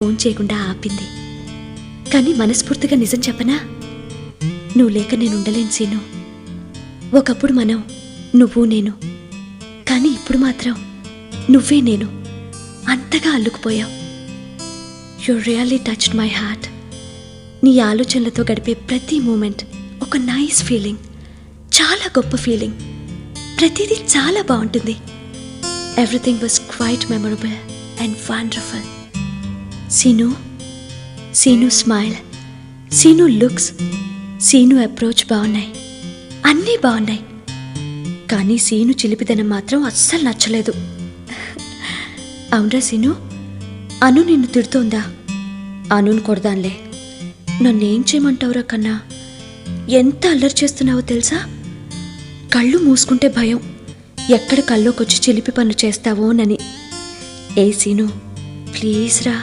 Phone చేయకుండా ఆపింది. కానీ మనస్ఫూర్తిగా నిజం చెప్పనా, నువ్వు లేక నేను ఉండలేను సీను. ఒకప్పుడు మనం నువ్వు నేను, కానీ ఇప్పుడు మాత్రం నువ్వే నేను. అంతగా అల్లుకుపోయావు. You really touched my heart. నీ ఆలోచనలతో గడిపే ప్రతి మూమెంట్ ఒక నైస్ ఫీలింగ్, చాలా గొప్ప ఫీలింగ్. ప్రతిదీ చాలా బాగుంటుంది. Everything was quite memorable and wonderful. Seenu, Seenu smile, Seenu looks, Seenu approach బాగున్నాయి, అన్నీ బాగున్నాయి. కానీ సీను చిలిపిదనం మాత్రం అస్సలు నచ్చలేదు. అవునరా సీను, అను నిన్ను తిడుతోందా? అనుని కొడదాన్లే. నన్నేం చేయమంటావురా కన్నా? ఎంత అల్లరి చేస్తున్నావో తెలుసా? కళ్ళు మూసుకుంటే భయం, ఎక్కడ కల్లోకొచ్చి చిలిపి పనులు చేస్తావోనని. ఏ సీను, ప్లీజ్ రా.